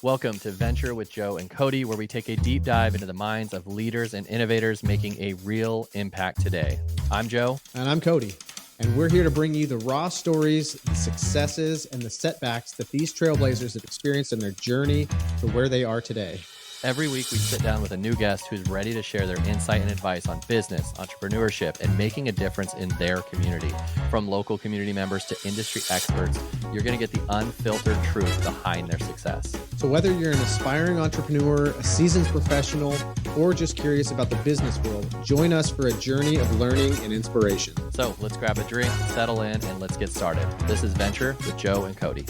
Welcome to Venture with Joe and Cody, where we take a deep dive into the minds of leaders and innovators making a real impact today. I'm Joe. And I'm Cody. And we're here to bring you the raw stories, the successes, and the setbacks that these trailblazers have experienced in their journey to where they are today. Every week, we sit down with a new guest who's ready to share their insight and advice on business, entrepreneurship, and making a difference in their community. From local community members to industry experts, you're going to get the unfiltered truth behind their success. So whether you're an aspiring entrepreneur, a seasoned professional, or just curious about the business world, join us for a journey of learning and inspiration. So let's grab a drink, settle in, and let's get started. This is Venture with Joe and Cody.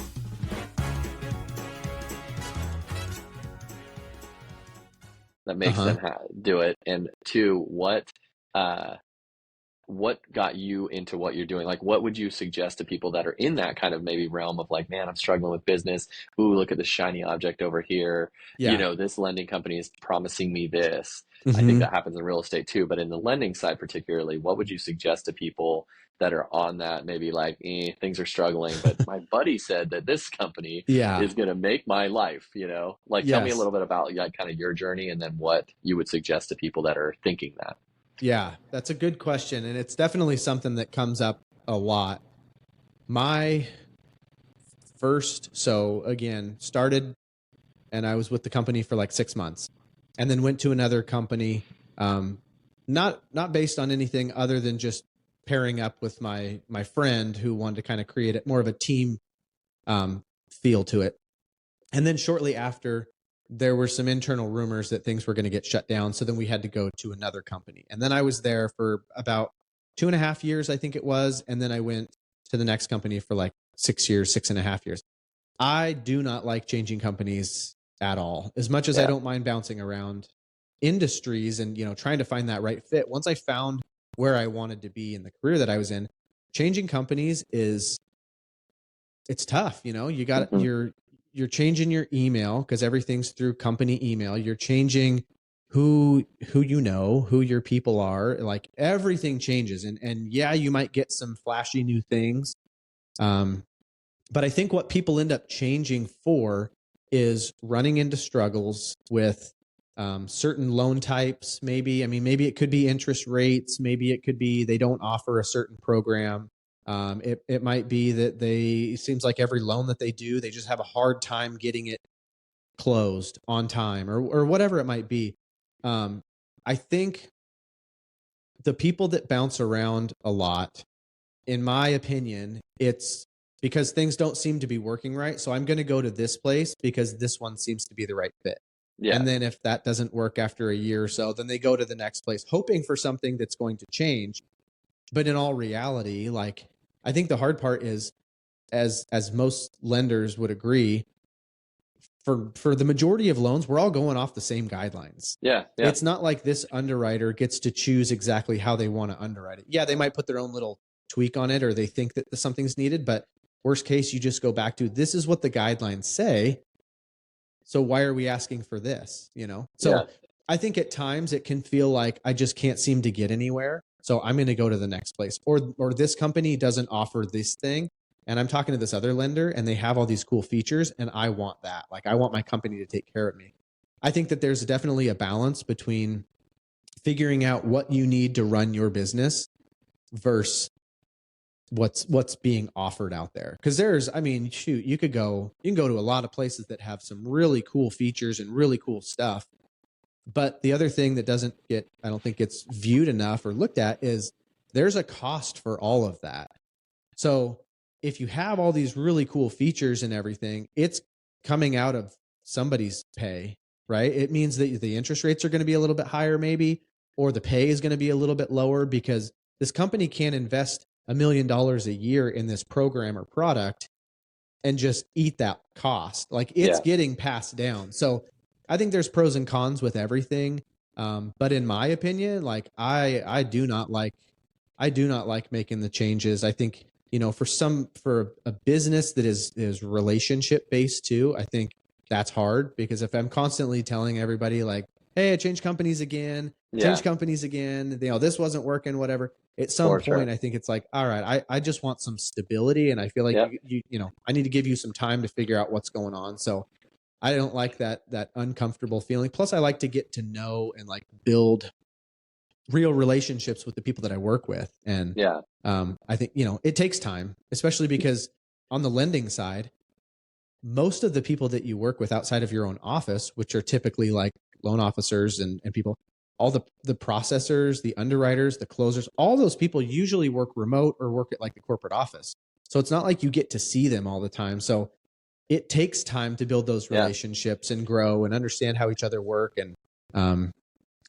That makes them do it. And two, what got you into what you're doing? Like, what would you suggest to people that are in that kind of maybe realm of like, man, I'm struggling with business. Ooh, look at this shiny object over here. Yeah. You know, this lending company is promising me this. I think that happens in real estate too. But in the lending side particularly, what would you suggest to people that are on that, maybe like, things are struggling, but my buddy said that this company is going to make my life, you know? Like, tell me a little bit about kind of your journey and then what you would suggest to people that are thinking that. Yeah, that's a good question. And it's definitely something that comes up a lot. My first, started and I was with the company for like 6 months and then went to another company, not based on anything other than just pairing up with my friend who wanted to kind of create more of a team feel to it. And then shortly after, there were some internal rumors that things were going to get shut down. So then we had to go to another company. And then I was there for about 2.5 years, I think it was. And then I went to the next company for like 6 years, 6.5 years. I do not like changing companies at all. As much as I don't mind bouncing around industries and, trying to find that right fit. Once I found where I wanted to be in the career that I was in, changing companies it's tough. You got you're changing your email because everything's through company email. You're changing who who your people are. Like everything changes. And yeah, you might get some flashy new things. But I think what people end up changing for is running into struggles with certain loan types. Maybe it could be interest rates. Maybe it could be they don't offer a certain program. It might be that it seems like every loan that they do, they just have a hard time getting it closed on time or whatever it might be. I think the people that bounce around a lot, in my opinion, it's because things don't seem to be working right. So I'm going to go to this place because this one seems to be the right fit. Yeah. And then if that doesn't work after a year or so, then they go to the next place, hoping for something that's going to change. But in all reality, like, I think the hard part is, as most lenders would agree, for the majority of loans, we're all going off the same guidelines. Yeah. It's not like this underwriter gets to choose exactly how they want to underwrite it. Yeah, they might put their own little tweak on it or they think that something's needed, but worst case, you just go back to, this is what the guidelines say. So why are we asking for this? So I think at times it can feel like I just can't seem to get anywhere. So I'm going to go to the next place, or this company doesn't offer this thing. And I'm talking to this other lender and they have all these cool features and I want that. Like I want my company to take care of me. I think that there's definitely a balance between figuring out what you need to run your business versus what's being offered out there. Because you can go to a lot of places that have some really cool features and really cool stuff. But the other thing that I don't think gets viewed enough or looked at is there's a cost for all of that. So if you have all these really cool features and everything, it's coming out of somebody's pay, right? It means that the interest rates are going to be a little bit higher maybe, or the pay is going to be a little bit lower because this company can't invest $1 million a year in this program or product and just eat that cost. Like it's getting passed down. So I think there's pros and cons with everything. But in my opinion, like I do not like making the changes. I think, for a business that is relationship based too, I think that's hard because if I'm constantly telling everybody like, hey, I changed companies again, this wasn't working, whatever. At some point, I think it's like, all right, I just want some stability. And I feel like, I need to give you some time to figure out what's going on. So I don't like that uncomfortable feeling. Plus, I like to get to know and like build real relationships with the people that I work with. And Yeah. I think, it takes time, especially because on the lending side, most of the people that you work with outside of your own office, which are typically like loan officers and people, all the processors, the underwriters, the closers, all those people usually work remote or work at like the corporate office. So it's not like you get to see them all the time. So it takes time to build those relationships and grow and understand how each other work. And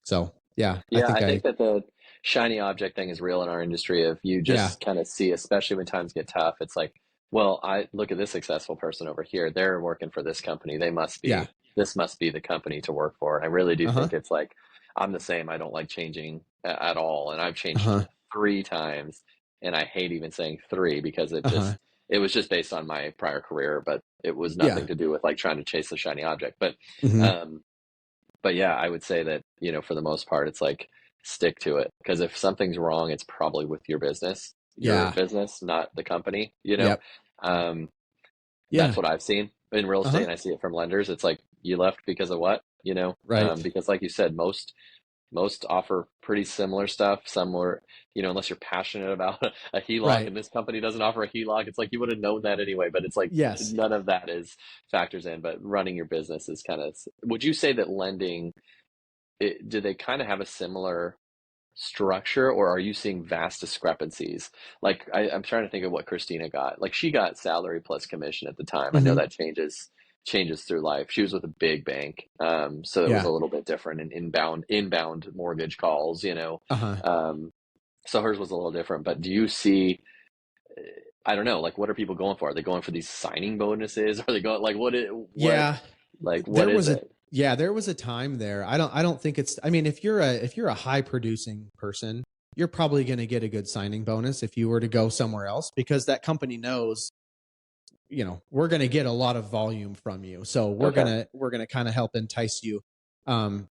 so, yeah, Yeah, I think that the shiny object thing is real in our industry. If you yeah, just kind of see, especially when times get tough, it's like, well, I look at this successful person over here. They're working for this company. yeah, This must be the company to work for. And I really do uh-huh, think it's like, I'm the same. I don't like changing at all. And I've changed uh-huh, 3 times, and I hate even saying three because uh-huh, it was just based on my prior career, but it was yeah, nothing to do with like trying to chase the shiny object. hmm, Um, but yeah, I would say that, for the most part, it's like stick to it. Because if something's wrong, it's probably with your yeah, business, not the company. yep, Um, that's yeah, what I've seen in real estate, uh-huh, and I see it from lenders. It's like you left because of what? right, Because like you said, most offer pretty similar stuff. Some were, unless you're passionate about a HELOC, right, and this company doesn't offer a HELOC, it's like you would have known that anyway. But it's like yes. none of that is factors in. But running your business is kind of. Would you say that lending? Do they kind of have a similar structure, or are you seeing vast discrepancies? Like I'm trying to think of what Christina got. Like she got salary plus commission at the time. I know Hmm. that changes through life. She was with a big bank, so it was Yeah, a little bit different in inbound mortgage calls. uh-huh. Um, so hers was a little different. But do you see? I don't know. Like, what are people going for? Are they going for these signing bonuses? Are they going like Yeah, what there is was a it? there was a time there. I don't think it's, I mean, if you're a high producing person, you're probably going to get a good signing bonus if you were to go somewhere else, because that company knows, we're going to get a lot of volume from you. So Okay. we're going to kind of help entice you. Um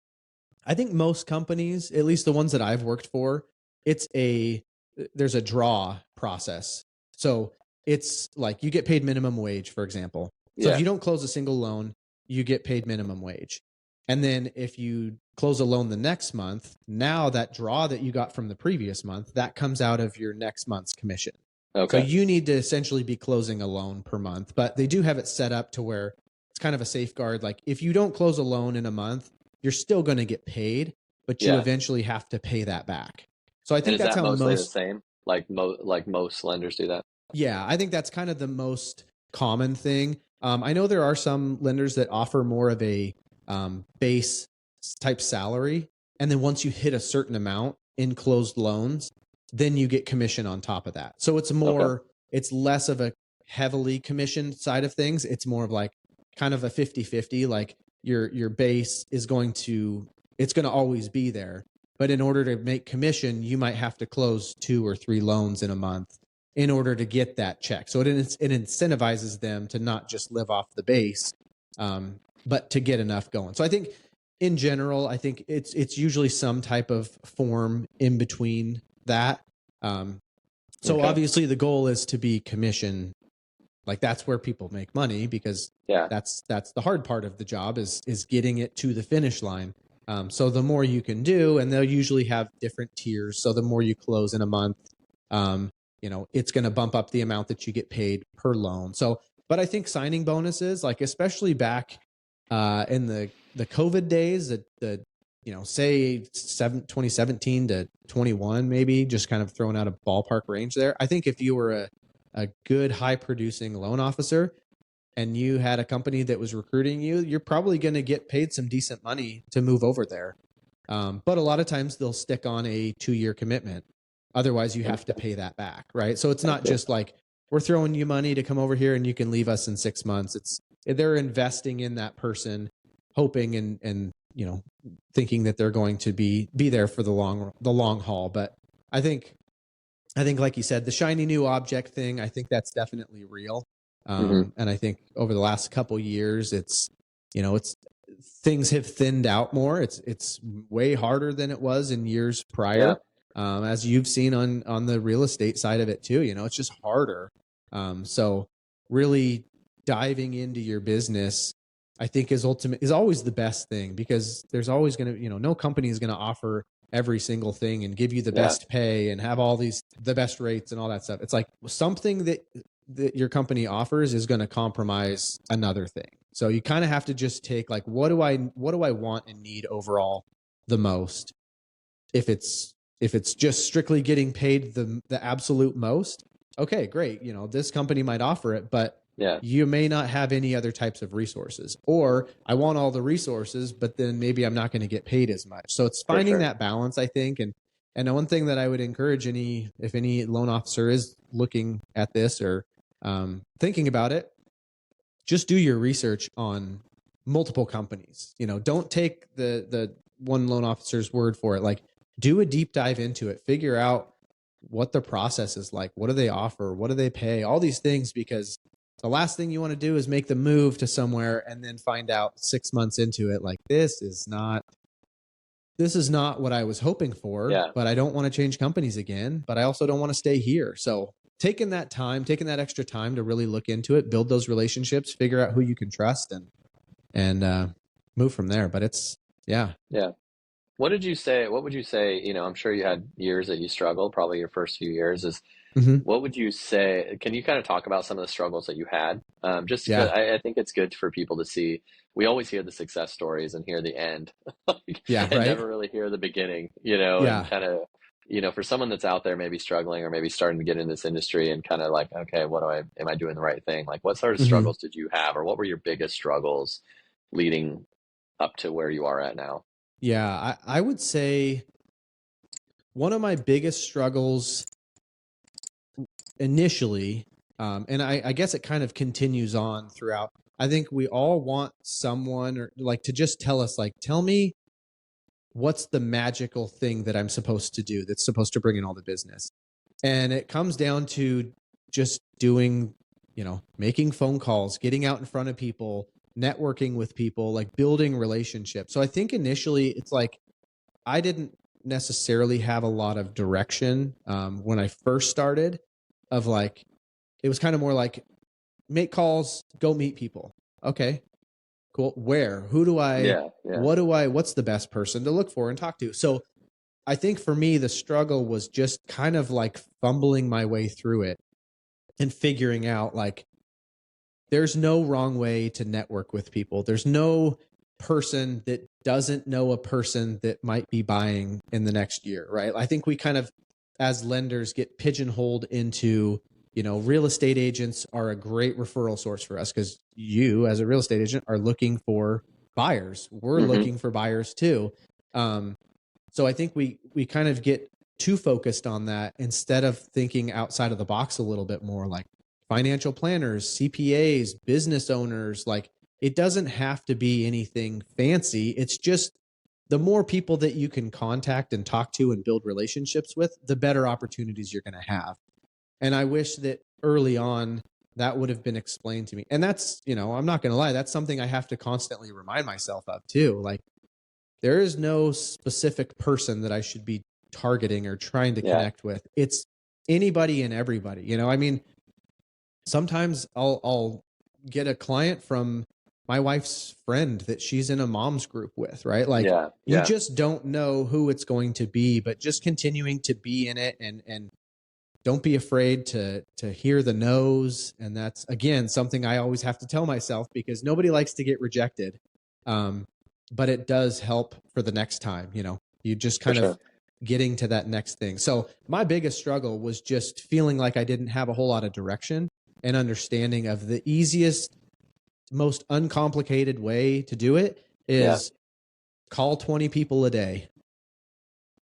I think most companies, at least the ones that I've worked for, it's there's a draw process. So it's like you get paid minimum wage, for example. So if Yeah. you don't close a single loan, you get paid minimum wage. And then if you close a loan the next month, now that draw that you got from the previous month, that comes out of your next month's commission. So Okay. you need to essentially be closing a loan per month, but they do have it set up to where it's kind of a safeguard. Like if you don't close a loan in a month, you're still going to get paid, but you Yeah. eventually have to pay that back. So I And think is that's that how mostly the most, same? Like most lenders do that? yeah, I think that's kind of the most common thing. I know there are some lenders that offer more of a base type salary. And then once you hit a certain amount in closed loans, then you get commission on top of that. So Okay. it's less of a heavily commissioned side of things. It's more of like kind of a 50-50. Like your base is it's going to always be there. But in order to make commission, you might have to close 2 or 3 loans in a month in order to get that check. So it incentivizes them to not just live off the base, but to get enough going. So I think in general, I think it's usually some type of form in between that. So Okay. obviously the goal is to be commission. Like that's where people make money, because Yeah. that's the hard part of the job is getting it to the finish line. So the more you can do, and they'll usually have different tiers. So the more you close in a month, it's going to bump up the amount that you get paid per loan. So, but I think signing bonuses, like especially back in the COVID days, say 2017 to 21, maybe, just kind of throwing out a ballpark range there. I think if you were a good high producing loan officer and you had a company that was recruiting you, you're probably going to get paid some decent money to move over there. But a lot of times they'll stick on a 2-year commitment. Otherwise, you have to Okay. pay that back, right? So it's I not see. just like we're throwing you money to come over here and you can leave us in 6 months. It's they're investing in that person, hoping and thinking that they're going to be there for the long haul. But I think like you said, the shiny new object thing, I think that's definitely real. Hmm. And I think over the last couple years, it's things have thinned out more. It's way harder than it was in years Yeah. prior. As you've seen on the real estate side of it too, it's just harder. So really diving into your business I think is always the best thing, because there's always going to, no company is going to offer every single thing and give you the best pay and have all the best rates and all that stuff. It's like something that your company offers is going to compromise another thing. So you kind of have to just take like, what do I want and need overall the most? If it's just strictly getting paid the absolute most, okay, great. This company might offer it, but you may not have any other types of resources. Or I want all the resources, but then maybe I'm not going to get paid as much. So it's finding that balance, I think. And one thing that I would encourage if any loan officer is looking at this or thinking about it, just do your research on multiple companies. Don't take the one loan officer's word for it. Like, do a deep dive into it, figure out what the process is like. What do they offer? What do they pay? All these things, because the last thing you want to do is make the move to somewhere and then find out 6 months into it, like, this is not what I was hoping for, but I don't want to change companies again, but I also don't want to stay here. So taking that extra time to really look into it, build those relationships, figure out who you can trust and move from there. But it's, yeah. What would you say, I'm sure you had years that you struggled, probably your first few years what would you say, can you kind of talk about some of the struggles that you had? Just 'cause I think it's good for people to see, we always hear the success stories and hear the end, and never really hear the beginning, and kind of, for someone that's out there maybe struggling or maybe starting to get in this industry and kind of like, okay, am I doing the right thing? Like, what sort of struggles did you have, or what were your biggest struggles leading up to where you are at now? Yeah, I would say one of my biggest struggles initially, and I guess it kind of continues on throughout. I think we all want someone or like to just tell us, like, tell me what's the magical thing that I'm supposed to do that's supposed to bring in all the business. And it comes down to just doing, making phone calls, getting out in front of people, networking with people, like building relationships. So I think initially it's like, I didn't necessarily have a lot of direction when I first started, of like, it was kind of more like, make calls, go meet people. Okay, cool. Where, who do I, what's the best person to look for and talk to? So I think for me, the struggle was just kind of like fumbling my way through it and figuring out, like, there's no wrong way to network with people. There's no person that doesn't know a person that might be buying in the next year, right? I think we kind of, as lenders, get pigeonholed into, real estate agents are a great referral source for us because you, as a real estate agent, are looking for buyers. We're looking for buyers too. So I think we kind of get too focused on that instead of thinking outside of the box a little bit more, like financial planners, CPAs, business owners. Like, it doesn't have to be anything fancy. It's just the more people that you can contact and talk to and build relationships with, the better opportunities you're going to have. And I wish that early on that would have been explained to me. And that's, I'm not going to lie, that's something I have to constantly remind myself of too. Like, there is no specific person that I should be targeting or trying to connect with. It's anybody and everybody. I mean, sometimes I'll get a client from my wife's friend that she's in a mom's group with, right? Like, you just don't know who it's going to be, but just continuing to be in it and don't be afraid to hear the no's. And that's, again, something I always have to tell myself, because nobody likes to get rejected. But it does help for the next time, you just kind of getting to that next thing. So my biggest struggle was just feeling like I didn't have a whole lot of direction and understanding of the easiest, most uncomplicated way to do it is call 20 people a day.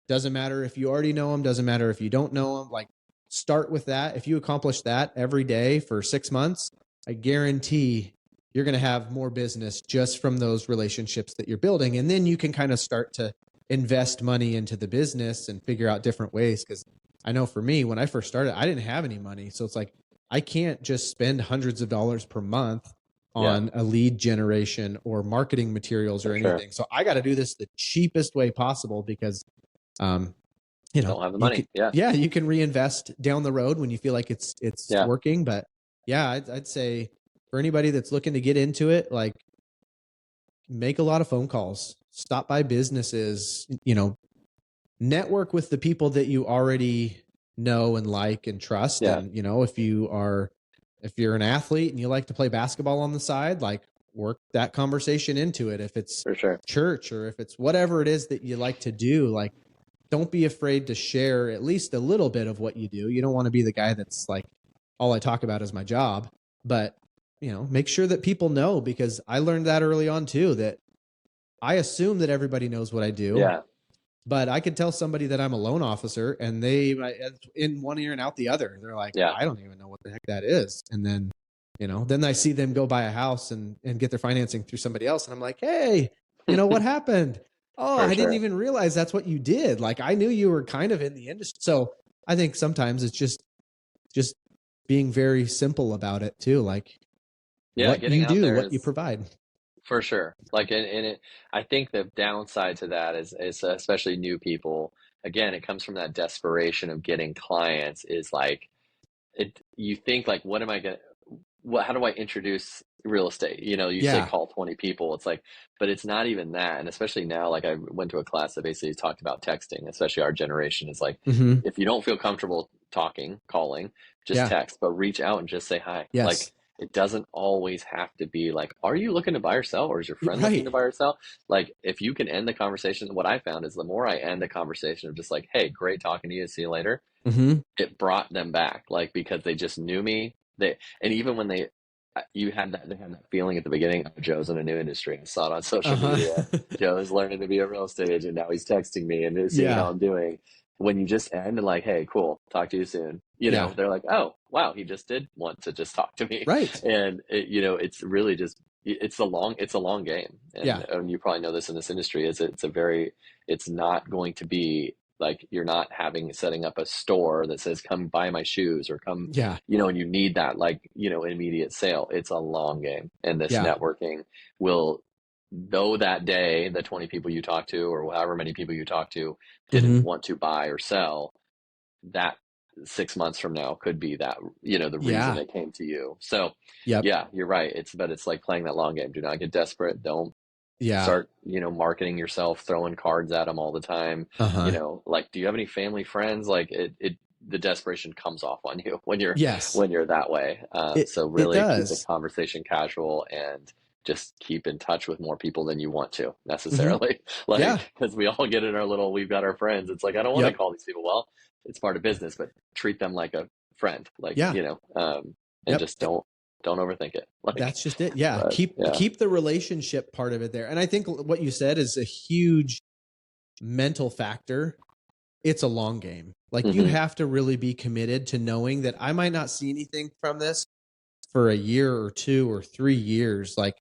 Doesn't matter if you already know them, doesn't matter if you don't know them. Like, start with that. If you accomplish that every day for 6 months, I guarantee you're going to have more business just from those relationships that you're building. And then you can kind of start to invest money into the business and figure out different ways. Because I know for me, when I first started, I didn't have any money. So it's like, I can't just spend hundreds of dollars per month on a lead generation or marketing materials or anything. So I got to do this the cheapest way possible, because don't have the money. You can reinvest down the road when you feel like it's working. But I'd say for anybody that's looking to get into it, like, make a lot of phone calls, stop by businesses, network with the people that you already know and like and trust. Yeah. And, if you're an athlete and you like to play basketball on the side, like work that conversation into it. If it's For sure. church or if it's whatever it is that you like to do, like don't be afraid to share at least a little bit of what you do. You don't want to be the guy that's like, all I talk about is my job, but make sure that people know, because I learned that early on too, that I assume that everybody knows what I do. Yeah. But I could tell somebody that I'm a loan officer and they in one ear and out the other. They're like, Yeah. I don't even know what the heck that is. And then, then I see them go buy a house and get their financing through somebody else. And I'm like, hey, what happened? Oh, I didn't even realize that's what you did. Like, I knew you were kind of in the industry. So I think sometimes it's just being very simple about it too. Like, what you do, what you provide. For sure. Like, I think the downside to that is especially new people. Again, it comes from that desperation of getting clients. Is like, you think like, what am I gonna? How do I introduce real estate? You say call 20 people. It's like, but it's not even that. And especially now, like I went to a class that basically talked about texting. Especially our generation is like, if you don't feel comfortable calling, just text, but reach out and just say hi. Yes. Like, it doesn't always have to be like, are you looking to buy or sell? Or is your friend looking to buy or sell? Like, if you can end the conversation, what I found is the more I end the conversation of just like, hey, great talking to you, see you later. It brought them back, like, because they just knew me. And even when they had that feeling at the beginning, oh, Joe's in a new industry. I saw it on social media. Joe's learning to be a real estate agent. Now he's texting me and seeing how I'm doing. When you just end and like, hey, cool, talk to you soon. They're like, oh, wow, he just did want to just talk to me. Right. And it's really just, it's a long game. And you probably know this in this industry, it's not going to be like, you're not setting up a store that says, come buy my shoes or come, and you need that, like, immediate sale. It's a long game. And this networking will, though that day, the 20 people you talk to, or however many people you talk to didn't want to buy or sell, that 6 months from now could be that, the reason they came to you. So you're right. It's like playing that long game. Do not get desperate. Don't start, marketing yourself, throwing cards at them all the time. Like, do you have any family, friends? Like the desperation comes off on you when you're that way. So really keep the conversation casual and just keep in touch with more people than you want to necessarily. Because we all get in our little, we've got our friends. It's like, I don't want to call these people. Well, it's part of business, but treat them like a friend, like, and just don't overthink it. Like, that's just it. Keep the relationship part of it there. And I think what you said is a huge mental factor. It's a long game. Like, you have to really be committed to knowing that I might not see anything from this for a year or 2 or 3 years. Like,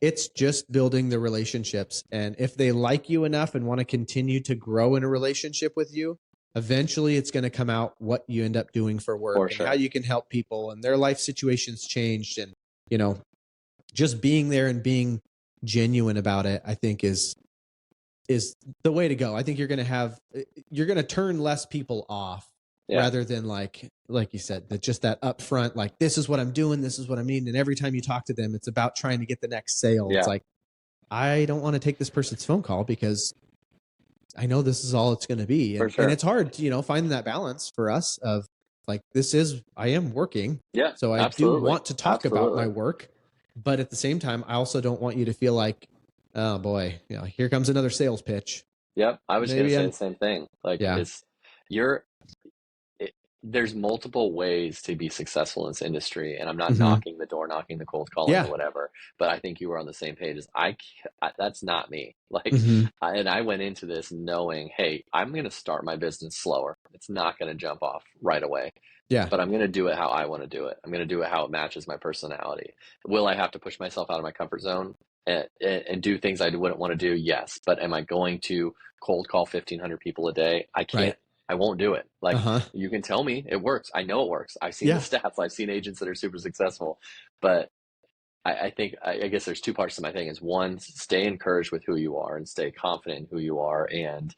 it's just building the relationships. And if they like you enough and want to continue to grow in a relationship with you, eventually it's going to come out what you end up doing for work and how you can help people and their life situations changed. And, just being there and being genuine about it, I think is the way to go. I think you're going to turn less people off rather than like you said, that upfront, like, this is what I'm doing, this is what I mean. And every time you talk to them, it's about trying to get the next sale. It's like, I don't want to take this person's phone call because I know this is all it's going to be. And, and it's hard to, finding that balance for us of like, I am working. Yeah. So I do want to talk about my work, but at the same time, I also don't want you to feel like, oh boy, here comes another sales pitch. Yep. I was going to say the same thing. Like, there's multiple ways to be successful in this industry, and I'm not knocking the door, knocking the cold calling or whatever, but I think you were on the same page as that's not me. Like, and I went into this knowing, hey, I'm going to start my business slower. It's not going to jump off right away. Yeah. But I'm going to do it how I want to do it. I'm going to do it how it matches my personality. Will I have to push myself out of my comfort zone and do things I wouldn't want to do? Yes. But am I going to cold call 1,500 people a day? I can't. Right. I won't do it. Like, you can tell me it works. I know it works. I've seen the stats. I've seen agents that are super successful. But I think, I guess there's two parts to my thing. Is one, stay encouraged with who you are and stay confident in who you are, and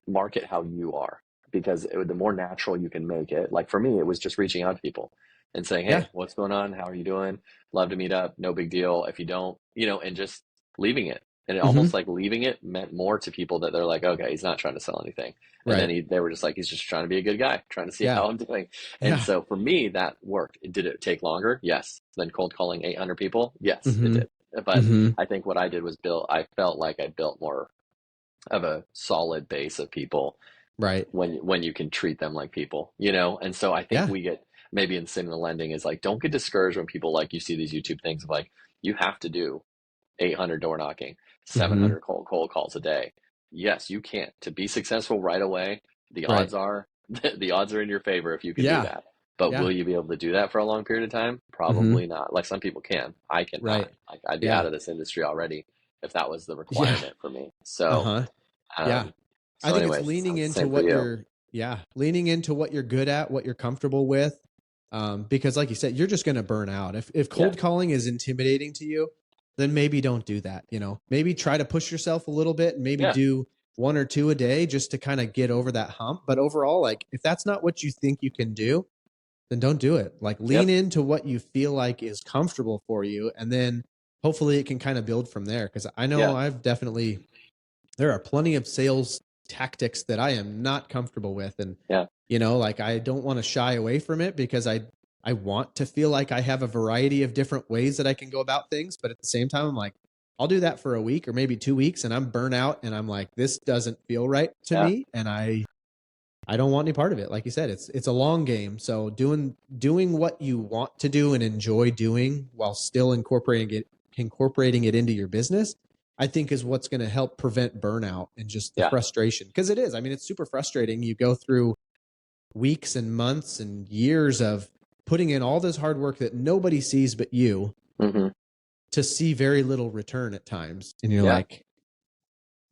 market how you are. Because the more natural you can make it, like for me, it was just reaching out to people. and saying, Yeah. hey, what's going on? How are you doing? Love to meet up. No big deal. If you don't, and just leaving it. And it Hmm. almost like leaving it meant more to people that they're like, okay, he's not trying to sell anything. And Right. then they were just like, he's just trying to be a good guy, trying to see Yeah. how I'm doing. And Yeah. so for me, that worked. Did it take longer? Yes. Then cold calling 800 people? Yes, it Hmm. did. But Hmm. I think what I did was I felt like I built more of a solid base of people Right. when you can treat them like people, And so I think Yeah. we get maybe in the same in the lending is like, don't get discouraged when people like you see these YouTube things of like, you have to do 800 door knocking, Hmm. 700 cold calls a day. Yes, you can. To be successful right away, the Right. odds are the odds are in your favor if you can do Yeah. that. But Yeah. will you be able to do that for a long period of time? Hmm. Probably not. Like some people can. I cannot. Right. Like I'd be Yeah. out of this industry already if that was the Yeah. requirement for me. So, Uh-huh. Yeah. um, I so think it's anyways, leaning into same for what you. you're, yeah, leaning into what you're good at, what you're comfortable with. Because like you said, you're just going to burn out. If Yeah. cold calling is intimidating to you, then maybe don't do that. Maybe try to push yourself a little bit and maybe Yeah. do one or two a day just to kind of get over that hump. But overall, like if that's not what you think you can do, then don't do it. Like lean Yep. into what you feel like is comfortable for you. And then hopefully it can kind of build from there. Cause I know Yeah. there are plenty of sales tactics that I am not comfortable with. And, Yeah. like I don't want to shy away from it because I want to feel like I have a variety of different ways that I can go about things. But at the same time, I'm like, I'll do that for a week or maybe 2 weeks and I'm burnt out and I'm like, this doesn't feel right to Yeah. me. And I don't want any part of it. Like you said, it's a long game. So doing what you want to do and enjoy doing while still incorporating it into your business, I think is what's going to help prevent burnout and just the Yeah. frustration. Because it is. I mean, it's super frustrating. You go through weeks and months and years of putting in all this hard work that nobody sees but you Mm-hmm. to see very little return at times. And you're Yeah. like,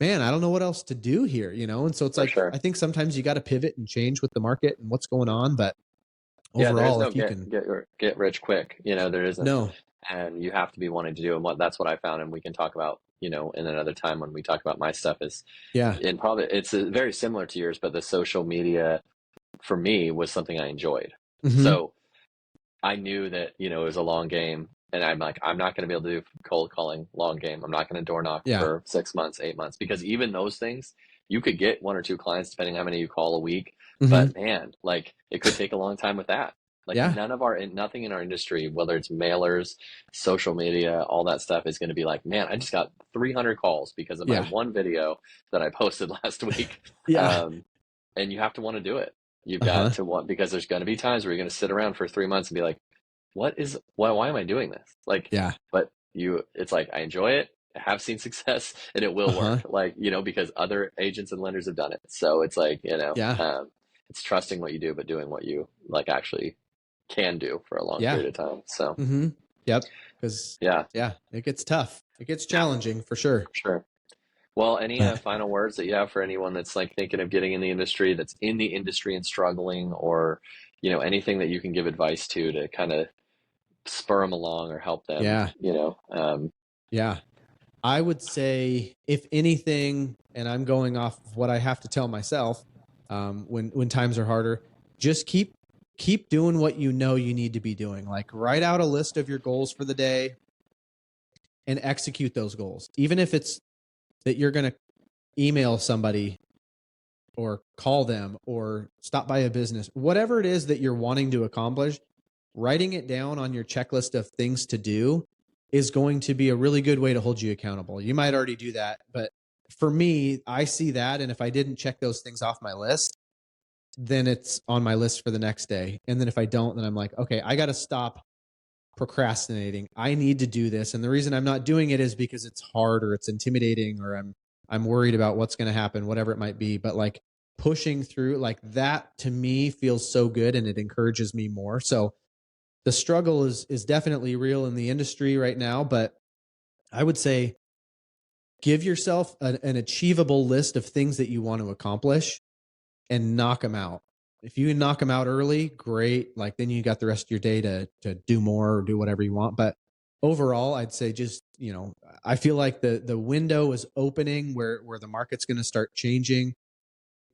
man, I don't know what else to do here, And so it's For like, sure. I think sometimes you got to pivot and change with the market and what's going on. But Yeah, there is overall, no if you can, get rich quick. There isn't, no, and you have to be wanting to do. And that's what I found, and we can talk about, in another time when we talk about my stuff is, yeah, and probably it's very similar to yours, but the social media for me was something I enjoyed. mm-hmm. So I knew that, it was a long game, and I'm like, I'm not going to be able to do cold calling long game. I'm not going to door knock Yeah, for 6 months, 8 months, because even those things, you could get one or two clients depending on how many you call a week. mm-hmm. But man, like it could take a long time with that. Like Yeah, nothing in our industry, whether it's mailers, social media, all that stuff is going to be like, man, I just got 300 calls because of my yeah, one video that I posted last week. yeah, Um, and you have to want to do it. You've got uh-huh, to want, because there's going to be times where you're going to sit around for 3 months and be like, why am I doing this? Like, yeah, but it's like, I enjoy it. I have seen success and it will uh-huh, work. Like, because other agents and lenders have done it. So it's like, yeah, it's trusting what you do, but doing what you like actually can do for a long yeah, period of time. So mm-hmm. Yep. Because yeah, yeah, it gets tough. It gets challenging for sure. sure. Well, any But final words that you have for anyone that's like thinking of getting in the industry, that's in the industry and struggling, or, anything that you can give advice to kind of spur them along or help them, yeah, yeah. I would say, if anything, and I'm going off of what I have to tell myself, when times are harder, just keep doing what you know you need to be doing. Like write out a list of your goals for the day and execute those goals. Even if it's that you're going to email somebody or call them or stop by a business, whatever it is that you're wanting to accomplish, writing it down on your checklist of things to do is going to be a really good way to hold you accountable. You might already do that, but for me, I see that. And if I didn't check those things off my list, then it's on my list for the next day. And then if I don't, then I'm like, okay, I got to stop procrastinating. I need to do this. And the reason I'm not doing it is because it's hard or it's intimidating or I'm worried about what's going to happen, whatever it might be. But like pushing through like that to me feels so good and it encourages me more. So the struggle is definitely real in the industry right now, but I would say give yourself an achievable list of things that you want to accomplish and knock them out. If you can knock them out early, great. Like then you got the rest of your day to do more or do whatever you want. But overall, I'd say just, I feel like the window is opening where the market's going to start changing.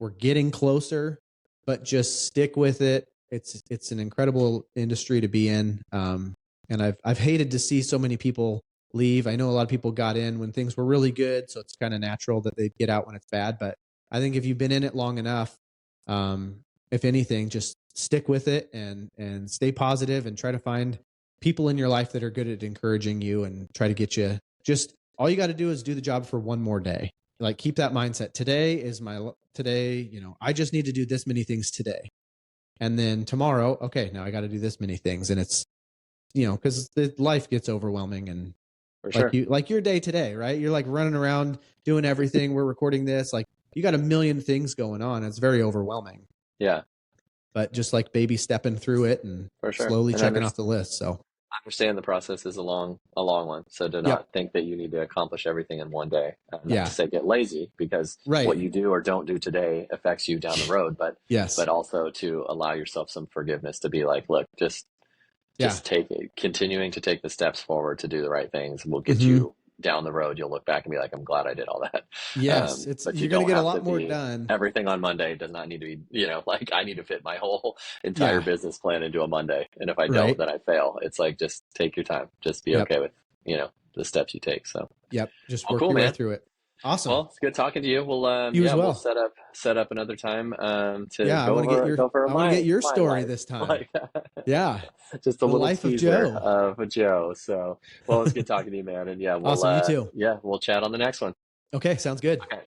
We're getting closer, but just stick with it it's an incredible industry to be in. And I've hated to see so many people leave. I know a lot of people got in when things were really good, so it's kind of natural that they get out when it's bad. But I think if you've been in it long enough, if anything, just stick with it and stay positive and try to find people in your life that are good at encouraging you and try to get you. Just all you got to do is do the job for one more day. Like keep that mindset. Today, I just need to do this many things today. And then tomorrow, okay, now I got to do this many things. And it's, because life gets overwhelming and For sure. like your day today, right? You're like running around doing everything. We're recording this. Like you got a million things going on. It's very overwhelming. Yeah. But just like baby stepping through it and For sure. slowly And checking off the list. So I understand the process is a long one. So do not think that you need to accomplish everything in one day. Not to say get lazy, because what you do or don't do today affects you down the road. But but also to allow yourself some forgiveness to be like, look, just take it. Continuing to take the steps forward to do the right things will get you down the road. You'll look back and be like, I'm glad I did all that. Yes, but you're going to get a lot more done. Everything on Monday does not need to be, like I need to fit my whole entire business plan into a Monday. And if I don't, then I fail. It's like, just take your time. Just be okay with, the steps you take. So, just work your way through it. Awesome. Well, it's good talking to you. We'll you as well. We'll set up another time to I want to get your story life. This time. Just a little life teaser of Joe. So, well, it's good talking to you, man. And we'll, awesome. You too. We'll chat on the next one. Okay, sounds good. Okay.